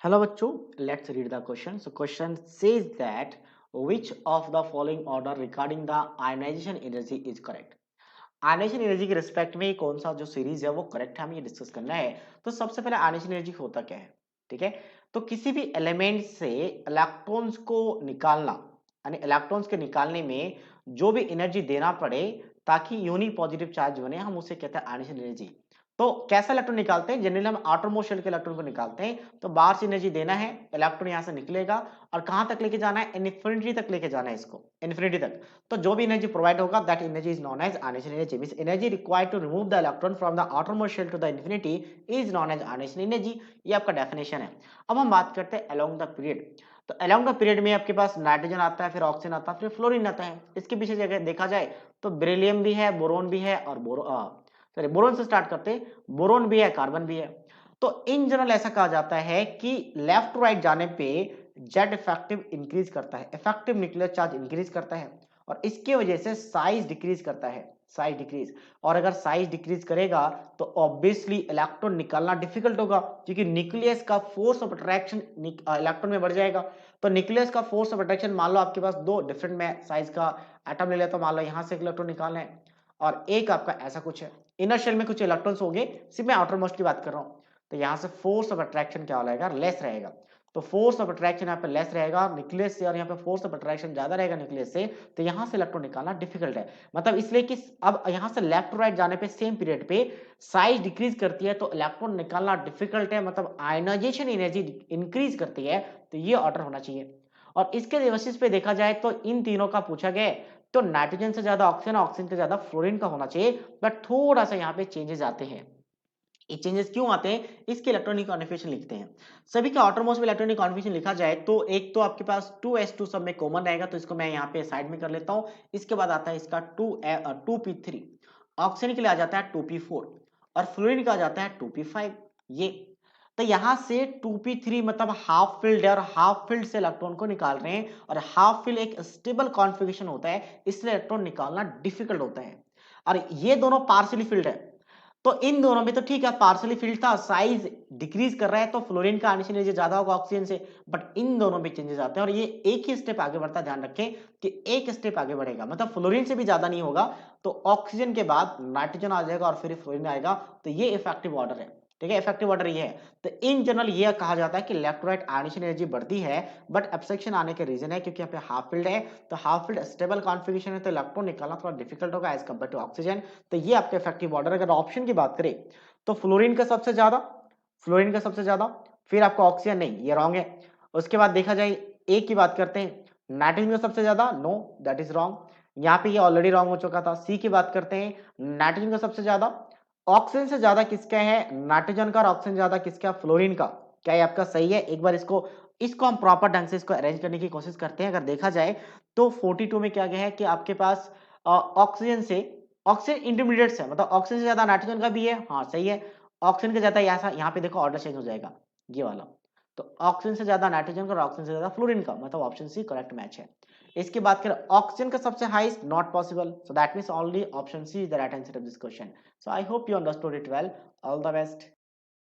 Hello बच्चों, let's read the question. So question says that which of the following order regarding the ionization energy is correct? Ionisation energy के respect में कौन सा जो series है वो करेक्ट है, हमें ये डिस्कस करना है। तो सबसे पहले आयनाइजेशन एनर्जी होता क्या है, ठीक है। तो किसी भी एलिमेंट से इलेक्ट्रॉन्स को निकालना, यानी इलेक्ट्रॉन्स के निकालने में जो भी एनर्जी देना पड़े ताकि यूनी पॉजिटिव चार्ज बने, हम उसे कहते हैं आयनाइजेशन एनर्जी। तो कैसा इलेक्ट्रॉन निकालते हैं, जनरली हम आउटर मोस्ट शेल के इलेक्ट्रॉन को निकालते हैं। तो बाहर से एनर्जी देना है, इलेक्ट्रॉन यहां से निकलेगा और कहां तक लेके जाना है, इन्फिनिटी तक लेके जाना है इसको, इन्फिनिटी तक। तो जो भी एनर्जी प्रोवाइड होगा that energy is known as ionisation energy. Means energy required to remove the electron from the outer most shell to the infinity is known as ionisation energy. ये आपका डेफिनेशन है। अब हम बात करते हैं अलोंग द पीरियड। तो along the period में आपके पास नाइट्रोजन आता है, फिर ऑक्सीजन आता है, फिर फ्लोरीन आता है। इसके पीछे जगह देखा जाए तो बेरिलियम भी है, बोरोन भी है और बोरोन से स्टार्ट करते हैं, बोरोन भी है, कार्बन भी है। तो इन जनरल ऐसा कहा जाता है कि लेफ्ट टू राइट जाने पे जेड इफेक्टिव इंक्रीज करता है, इफेक्टिव न्यूक्लियर चार्ज इंक्रीज करता है और इसके वजह से साइज डिक्रीज करता है, साइज डिक्रीज। और अगर साइज डिक्रीज करेगा तो ऑब्वियसली इलेक्ट्रॉन निकालना डिफिकल्ट होगा, क्योंकि न्यूक्लियस का फोर्स ऑफ अट्रैक्शन इलेक्ट्रॉन में बढ़ जाएगा। तो न्यूक्लियस का फोर्स ऑफ अट्रैक्शन, मान लो आपके पास दो डिफरेंट में साइज का एटम ले लेता हूं, मान लो यहां से एक इलेक्ट्रॉन निकालना है और एक आपका ऐसा कुछ है, इनर शेल में कुछ इलेक्ट्रॉन्स होंगे, सिर्फ मैं आउटर मोस्ट की बात कर रहा हूँ। तो यहाँ से फोर्स ऑफ अट्रैक्शन क्या हो जाएगा, लेस रहेगा। तो फोर्स ऑफ अट्रैक्शन यहाँ पे लेस रहेगा न्यूक्लियस से, और यहाँ पे फोर्स ऑफ अट्रैक्शन ज्यादा रहेगा न्यूक्लियस से। तो यहाँ से इलेक्ट्रॉन निकालना डिफिकल्ट है। मतलब इसलिए कि अब यहाँ से लेफ्ट टू राइट जाने पे सेम पीरियड पे साइज डिक्रीज करती है तो इलेक्ट्रॉन निकालना डिफिकल्ट है, मतलब आयनाइजेशन एनर्जी इंक्रीज करती है। तो ये ऑर्डर होना चाहिए। और इसके बेसिस पे देखा जाए तो इन तीनों का पूछा गया है, तो नाइट्रोजन से ज्यादा ऑक्सीजन, ऑक्सीजन से ज्यादा फ्लोरीन का होना चाहिए। बट थोड़ा सा यहाँ पे चेंजेस आते हैं। ये चेंजेस क्यों आते हैं, इसके इलेक्ट्रॉनिक कॉन्फ़िगरेशन लिखते हैं। सभी के आउटरमोस्ट में इलेक्ट्रॉनिक कॉन्फ़िगरेशन लिखा जाए तो एक तो आपके पास 2s2 सब में कॉमन रहेगा, तो इसको मैं यहाँ पे साइड में कर लेता हूँ। इसके बाद आता है इसका 2p3, ऑक्सीजन के लिए आ जाता है 2p4 और फ्लोरीन का आ जाता है 2p5। ये तो यहाँ से 2p3 मतलब हाफ फिल्ड है और हाफ फिल्ड से इलेक्ट्रॉन को निकाल रहे हैं, और हाफ फिल्ड एक स्टेबल कॉन्फ़िगरेशन होता है, इसलिए इलेक्ट्रॉन निकालना डिफिकल्ट होता है। और ये दोनों पार्शियली फिल्ड है। तो इन दोनों में तो ठीक है, पार्शियली फिल्ड था, साइज डिक्रीज कर रहा है तो फ्लोरीन का आयनिक एनर्जी ज्यादा होगा ऑक्सीजन से। बट इन दोनों में चेंजेस आते हैं और ये एक ही स्टेप आगे बढ़ता है, ध्यान रखें कि एक स्टेप आगे बढ़ेगा, मतलब फ्लोरीन से भी ज्यादा नहीं होगा। तो ऑक्सीजन के बाद नाइट्रोजन आ जाएगा और फिर फ्लोरीन आएगा। तो ये इफेक्टिव ऑर्डर है, ठीक है, इफेक्टिव ऑर्डर ये है। तो इन जनरल ये कहा जाता है कि left to right ionic energy बढ़ती है, बट एब्सेक्शन आने के रीजन है क्योंकि यहाँ पे हाफ फील्ड है। तो हाफ फील्ड स्टेबल कॉन्फ़िगरेशन है तो इलेक्ट्रॉन निकालना थोड़ा डिफिकल्ट होगा एज कंपेयर टू ऑक्सीजन। तो ये आपका इफेक्टिव ऑर्डर। अगर ऑप्शन की बात करें तो फ्लोरीन का सबसे ज्यादा, फ्लोरीन का सबसे ज्यादा, फिर आपका ऑक्सीजन, नहीं ये रॉन्ग है। उसके बाद देखा जाए ए की बात करते हैं, नाइट्रोजन का सबसे ज्यादा, नो दैट इज रॉन्ग, यहाँ पे ये ऑलरेडी रॉन्ग हो चुका था। सी की बात करते हैं, नाइट्रोजन का सबसे ज्यादा, ऑक्सीजन से ज्यादा किसका है, नाइट्रोजन का, और ऑक्सीजन ज्यादा किसका, फ्लोरीन का। क्या ये आपका सही है? एक बार इसको इसको हम प्रॉपर ढंग से इसको अरेंज करने की कोशिश करते हैं। अगर देखा जाए तो 42 में क्या गया है कि आपके पास ऑक्सीजन से, ऑक्सीजन इंटरमीडिएट्स है, मतलब ऑक्सीजन से ज्यादा नाइट्रोजन का भी है, हाँ सही है। ऑक्सीजन के ज्यादा यहाँ पे देखो ऑर्डर चेंज हो जाएगा, ये वाला। तो ऑक्सीजन से ज्यादा नाइट्रोजन का और ऑक्सीजन से ज्यादा फ्लोरीन का, मतलब ऑप्शन सी करेक्ट मैच है। इसकी बात करें ऑक्सीजन का सबसे highest, not possible, so that means only option C is the right answer of this question. So I hope you understood it well. All the best.